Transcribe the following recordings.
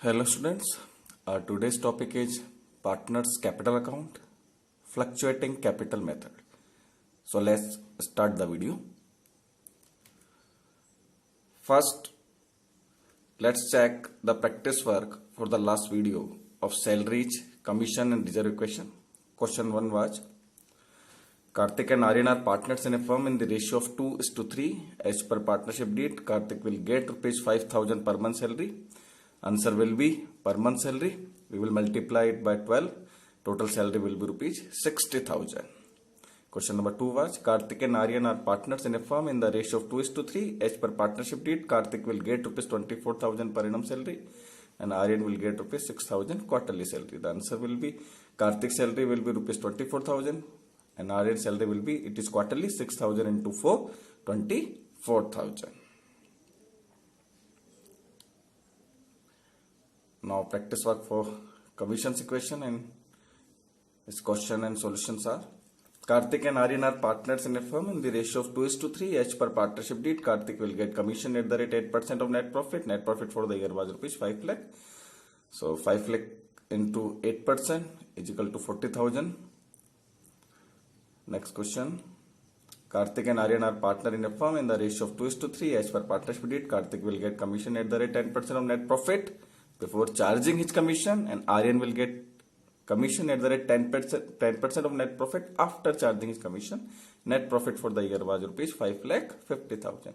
Hello students, today's topic is partners capital account, fluctuating capital method. So let's start the video. First, let's check the practice work for the last video of salaries, commission and reserve equation. Question 1 was, Karthik and Aryan are partners in a firm in the ratio of 2:3. As per partnership deed, Karthik will get rupees 5,000 per month salary. Answer will be per month salary. We will multiply it by 12. Total salary will be rupees 60,000. Question number 2 was, Karthik and Aryan are partners in a firm in the ratio of 2:3. As per partnership deed, Karthik will get rupees 24,000 per annum salary and Aryan will get rupees 6,000 quarterly salary. The answer will be Karthik's salary will be rupees 24,000 and Aryan's salary will be, it is quarterly, 6,000 into 4, 24,000. Now practice work for commissions equation, and its question and solutions are, Karthik and Aryan are partners in a firm in the ratio of 2:3. As per partnership deed, Karthik will get commission at the rate 8% of net profit. Net profit for the year was rupees 5 lakh. So 5 lakh into 8% is equal to 40,000. Next question. Karthik and Aryan are partner in a firm in the ratio of 2:3. As per partnership deed, Karthik will get commission at the rate 10% of net profit before charging his commission, and Aryan will get commission at the rate 10% of net profit after charging his commission. Net profit for the year was rupees 5,50,000.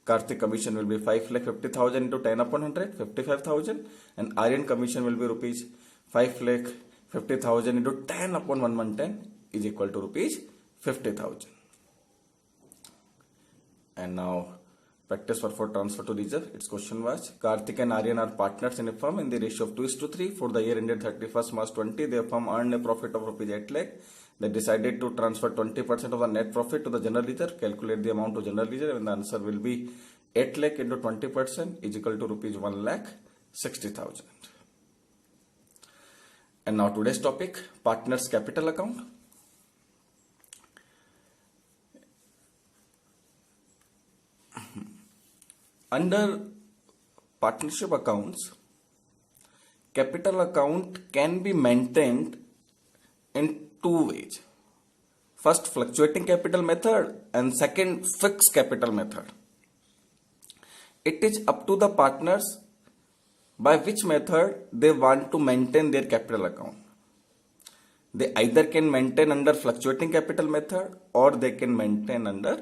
Karthik commission will be 5,50,000 into 10 upon 100, 55,000, and Aryan commission will be rupees 5,50,000 into 10 upon 110 is equal to rupees 50,000. And now practice work for transfer to reserve. Its question was, Karthik and Aryan are partners in a firm in the ratio of 2:3. For the year ended 31st March 20, their firm earned a profit of rupees 8 lakh. They decided to transfer 20% of the net profit to the general reserve. Calculate the amount to general reserve, and the answer will be 8 lakh into 20% is equal to rupees 1,60,000. And now today's topic, partners capital account. Under partnership accounts, capital account can be maintained in two ways. First, fluctuating capital method, and second, fixed capital method. It is up to the partners by which method they want to maintain their capital account. They either can maintain under fluctuating capital method or they can maintain under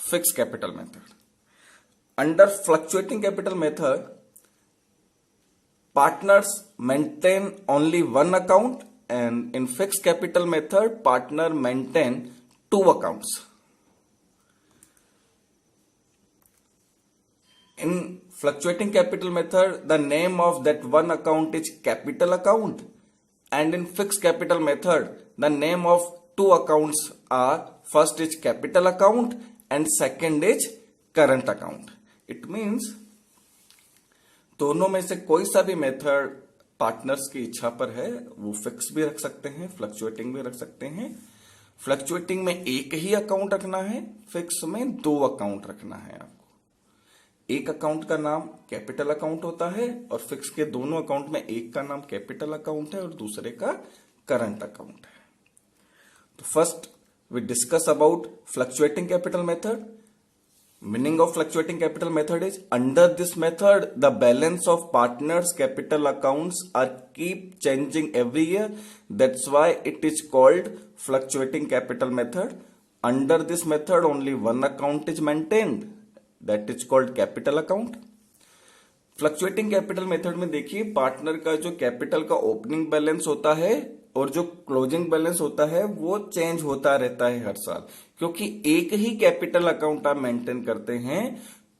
fixed capital method. Under fluctuating capital method, partners maintain only one account, and in fixed capital method, partner maintain two accounts. In fluctuating capital method, the name of that one account is capital account, and in fixed capital method, the name of two accounts are, first is capital account and second is current account. It means दोनों में से कोई सा भी method partners की इच्छा पर है, वो फिक्स भी रख सकते हैं, फ्लक्चुएटिंग भी रख सकते हैं. फ्लक्चुएटिंग में एक ही अकाउंट रखना है, फिक्स में दो अकाउंट रखना है आपको. एक अकाउंट का नाम कैपिटल अकाउंट होता है और फिक्स के दोनों अकाउंट में एक का नाम कैपिटल अकाउंट है और दूसरे का करंट अकाउंट है. तो first we discuss about fluctuating capital method. Meaning of fluctuating capital method is, under this method the balance of partners capital accounts are keep changing every year. That's why it is called fluctuating capital method. Under this method only one account is maintained, that is called capital account. Fluctuating capital method में देखिए, partner का जो capital का opening balance होता है और जो closing balance होता है वो चेंज होता रहता है हर साल, क्योंकि एक ही कैपिटल अकाउंट आप मेंटेन करते हैं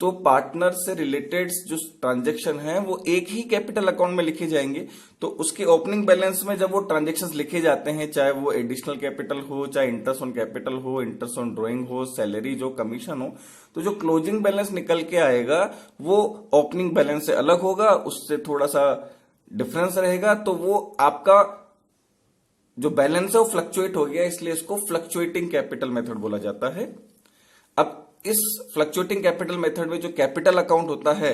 तो पार्टनर से रिलेटेड जो ट्रांजैक्शन है वो एक ही कैपिटल अकाउंट में लिखे जाएंगे. तो उसके ओपनिंग बैलेंस में जब वो ट्रांजैक्शंस लिखे जाते हैं, चाहे वो एडिशनल कैपिटल हो, चाहे इंटरेस्ट ऑन कैपिटल हो, इंटरेस्ट ऑन ड्रॉइंग हो, सैलरी जो कमीशन हो, तो जो क्लोजिंग बैलेंस निकल के आएगा वो ओपनिंग बैलेंस से अलग होगा, उससे थोड़ा सा डिफरेंस रहेगा. तो वो आपका जो बैलेंस है वो फ्लक्चुएट हो गया, इसलिए इसको फ्लक्चुएटिंग कैपिटल मेथड बोला जाता है. अब इस फ्लक्चुएटिंग कैपिटल मेथड में जो कैपिटल अकाउंट होता है,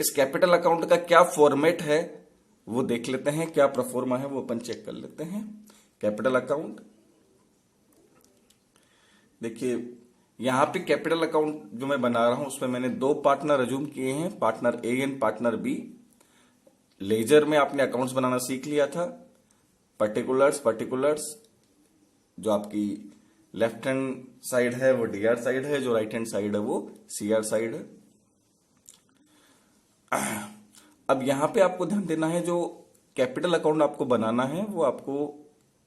इस कैपिटल अकाउंट का क्या फॉर्मेट है वो देख लेते हैं, क्या प्रोफोर्मा है वो अपन चेक कर लेते हैं। कैपिटल अकाउंट, देखिए यहाँ पे कैपिटल अकाउंट जो मैं बना रहा हूं उसमें मैंने दो पार्टनर अज्यूम किए हैं, partner A and partner B. Ledger में आपने अकाउंट्स बनाना सीख लिया था। पर्टिकुलर्स जो आपकी लेफ्ट हैंड साइड है वो डीआर साइड है, जो राइट हैंड साइड है वो सीआर साइड है। अब यहां पे आपको ध्यान देना है, जो कैपिटल अकाउंट आपको बनाना है वो आपको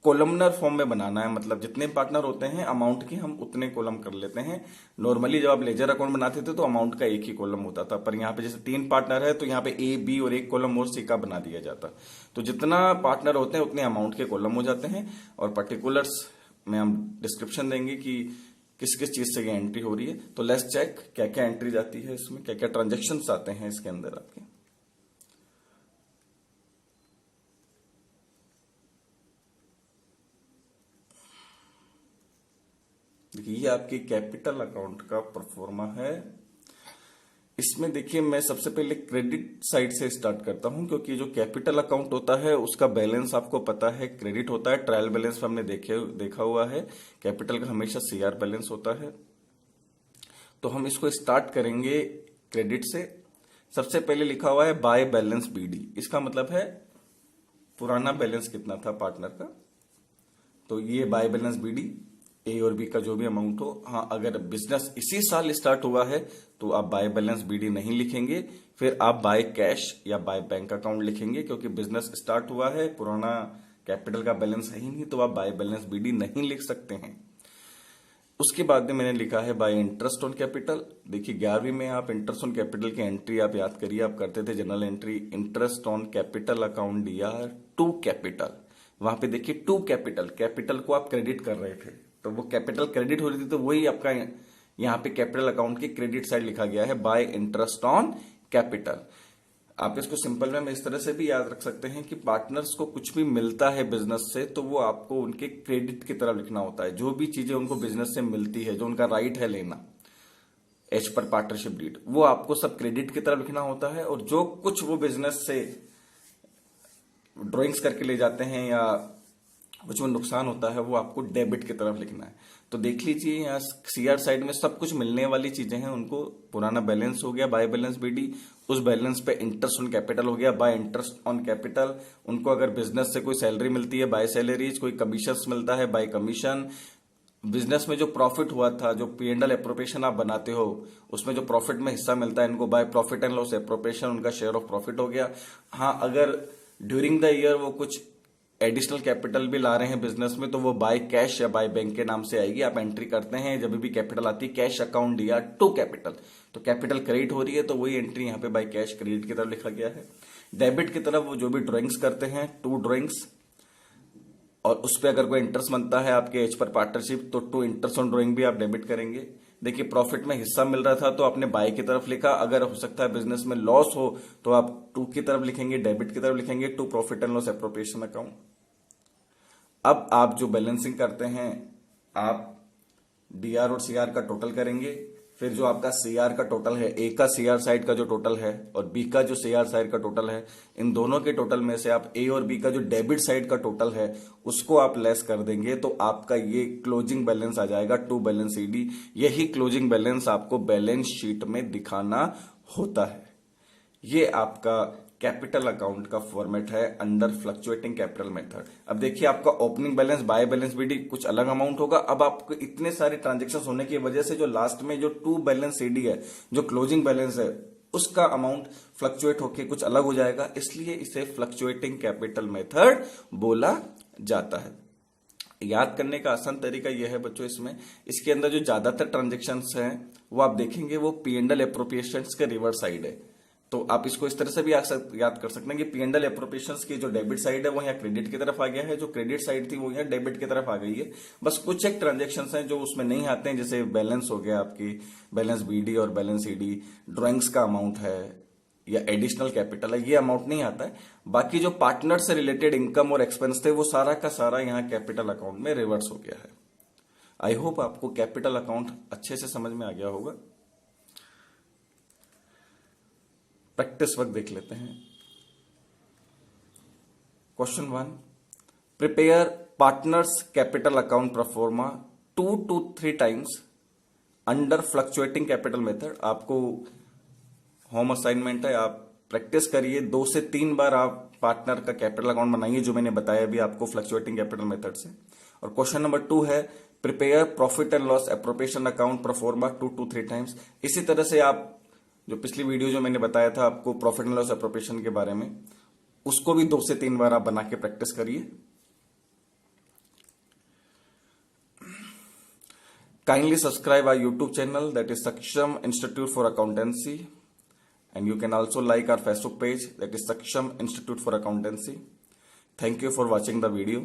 कोलमनर फॉर्म में बनाना है, मतलब जितने पार्टनर होते हैं अमाउंट के हम उतने कॉलम कर लेते हैं। नॉर्मली जब आप लेजर अकाउंट बनाते थे तो अमाउंट का एक ही कॉलम होता था, पर यहाँ पे जैसे 3 पार्टनर है तो यहाँ पे ए बी और एक कॉलम और सी का बना दिया जाता। तो जितना पार्टनर होते हैं उतने अमाउंट के कॉलम हो जाते हैं। और पर्टिकुलर्स में हम डिस्क्रिप्शन देंगे कि किस किस चीज से ये एंट्री हो रही है। तो लेट्स चेक क्या क्या एंट्रीज आती है इसमें, क्या क्या ट्रांजेक्शन आते हैं इसके अंदर आपके। देखिए ये आपकी कैपिटल अकाउंट का परफॉर्मा है। इसमें देखिए मैं सबसे पहले क्रेडिट साइड से स्टार्ट करता हूं, क्योंकि जो कैपिटल अकाउंट होता है उसका बैलेंस आपको पता है क्रेडिट होता है। ट्रायल बैलेंस हमने देखा हुआ है, कैपिटल का हमेशा सीआर बैलेंस होता है। तो हम इसको स्टार्ट करेंगे क्रेडिट से। सबसे पहले लिखा हुआ है बाय बैलेंस बीडी, इसका मतलब है पुराना बैलेंस कितना था पार्टनर का। तो ये बाय बैलेंस बीडी, ए और बी का जो भी अमाउंट हो। हाँ, अगर बिजनेस इसी साल स्टार्ट हुआ है तो आप बाय बैलेंस बीडी नहीं लिखेंगे, फिर आप बाय कैश या बाय बैंक अकाउंट लिखेंगे, क्योंकि बिजनेस स्टार्ट हुआ है, पुराना कैपिटल का बैलेंस है ही नहीं, तो आप बाय बैलेंस बीडी नहीं लिख सकते हैं। उसके बाद में मैंने लिखा है बाय इंटरेस्ट ऑन कैपिटल। देखिए 11वीं में आप इंटरेस्ट ऑन कैपिटल की एंट्री आप याद करिए, आप करते थे general entry interest on capital account DR to capital. वहां पे देखिए टू कैपिटल, कैपिटल को आप क्रेडिट कर रहे थे तो वो कैपिटल क्रेडिट हो रही थी, तो वही आपका यहाँ पे कैपिटल अकाउंट की क्रेडिट साइड लिखा गया है बाय इंटरेस्ट ऑन कैपिटल। आप इसको सिंपल में इस तरह से भी याद रख सकते हैं कि पार्टनर्स को कुछ भी मिलता है बिजनेस से तो वो आपको उनके क्रेडिट की तरफ लिखना होता है। जो भी चीजें उनको बिजनेस से मिलती है, जो उनका राइट है लेना एज पर पार्टनरशिप डीड, वो आपको सब क्रेडिट की तरफ लिखना होता है। और जो कुछ वो बिजनेस से ड्रॉइंग्स करके ले जाते हैं या कुछ में नुकसान होता है वो आपको डेबिट की तरफ लिखना है। तो देख लीजिए यहाँ सीआर साइड में सब कुछ मिलने वाली चीजें हैं, उनको पुराना बैलेंस हो गया बाय बैलेंस बीडी, उस बैलेंस पे इंटरेस्ट ऑन कैपिटल हो गया बाय इंटरेस्ट ऑन कैपिटल। उनको अगर बिजनेस से कोई सैलरी मिलती है बाय सैलरीज, कोई कमीशन मिलता है बाय कमीशन। बिजनेस में जो प्रॉफिट हुआ था, जो P&L एप्रोप्रिएशन आप बनाते हो उसमें जो प्रॉफिट में हिस्सा मिलता है इनको by profit and loss appropriation, उनका शेयर ऑफ प्रॉफिट हो गया। हाँ, अगर ड्यूरिंग द ईयर वो कुछ एडिशनल कैपिटल भी ला रहे हैं बिजनेस में तो वो बाय कैश या बाय बैंक के नाम से आएगी। आप एंट्री करते हैं जब भी कैपिटल आती है कैश अकाउंट दिया टू कैपिटल, तो कैपिटल क्रेडिट हो रही है तो वही एंट्री यहाँ पे बाय कैश क्रेडिट की तरफ लिखा गया है। डेबिट की तरफ वो जो भी ड्रॉइंग्स करते हैं टू ड्रॉइंग्स, और उस पर अगर कोई इंटरेस्ट बनता है आपके एज पर पार्टनरशिप तो टू इंटरेस्ट ऑन ड्रॉइंग भी आप डेबिट करेंगे। देखिए प्रॉफिट में हिस्सा मिल रहा था तो आपने बाय की तरफ लिखा, अगर हो सकता है बिजनेस में लॉस हो तो आप टू की तरफ लिखेंगे, डेबिट की तरफ लिखेंगे to profit and loss appropriation account. अब आप जो बैलेंसिंग करते हैं आप डीआर और सीआर का टोटल करेंगे, फिर जो आपका सीआर का टोटल है, ए का सीआर साइड का जो टोटल है और बी का जो सीआर साइड का टोटल है, इन दोनों के टोटल में से आप ए और बी का जो डेबिट साइड का टोटल है उसको आप लेस कर देंगे तो आपका ये क्लोजिंग बैलेंस आ जाएगा टू बैलेंस ईडी। यही क्लोजिंग बैलेंस आपको बैलेंस शीट में दिखाना होता है। ये आपका कैपिटल अकाउंट का फॉर्मेट है अंडर फ्लक्चुएटिंग कैपिटल मेथड। अब देखिए आपका opening balance by balance BD कुछ अलग अमाउंट होगा। अब आपको इतने सारे ट्रांजेक्शन होने की वजह से जो लास्ट में जो टू बैलेंस सीडी है, जो क्लोजिंग बैलेंस है, उसका अमाउंट फ्लक्चुएट होके कुछ अलग हो जाएगा, इसलिए इसे फ्लक्चुएटिंग कैपिटल मेथड बोला जाता है। याद करने का आसान तरीका यह है बच्चों, इसमें इसके अंदर जो ज्यादातर ट्रांजेक्शन हैं वो आप देखेंगे वो P&L एप्रोप्रिएशंस के रिवर्स साइड है। तो आप इसको इस तरह से भी याद कर सकते हैं कि P&L एप्रोप्रिएशंस की जो डेबिट साइड है वो यहाँ क्रेडिट की तरफ आ गया है, जो क्रेडिट साइड थी वो यहाँ डेबिट की तरफ आ गई है। बस कुछ एक ट्रांजेक्शन्स हैं जो उसमें नहीं आते हैं, जैसे बैलेंस हो गया आपकी बैलेंस बीडी और बैलेंस ईडी, ड्रॉइंग्स का अमाउंट है या एडिशनल कैपिटल है, ये अमाउंट नहीं आता है। बाकी जो पार्टनर से रिलेटेड इनकम और एक्सपेंस थे वो सारा का सारा यहाँ कैपिटल अकाउंट में रिवर्स हो गया है। आई होप आपको कैपिटल अकाउंट अच्छे से समझ में आ गया होगा। प्रैक्टिस वक्त देख लेते हैं। Question 1, prepare partners capital account proforma 2 to 3 times under fluctuating capital method. आपको होम असाइनमेंट है, आप प्रैक्टिस करिए, 2 से 3 बार आप पार्टनर का कैपिटल अकाउंट बनाइए, जो मैंने बताया अभी आपको फ्लक्चुएटिंग कैपिटल मेथड से। और क्वेश्चन नंबर 2 है prepare profit and loss appropriation account proforma 2 to 3 times. इसी तरह से आप जो पिछली वीडियो जो मैंने बताया था आपको प्रॉफिट एंड लॉस एप्रोप्रिएशन के बारे में, उसको भी 2 से 3 बार आप बना के प्रैक्टिस करिए। Kindly subscribe our YouTube channel, that is Saksham Institute for Accountancy, and you can also like our Facebook page, that is Saksham Institute for Accountancy. Thank you for watching the video.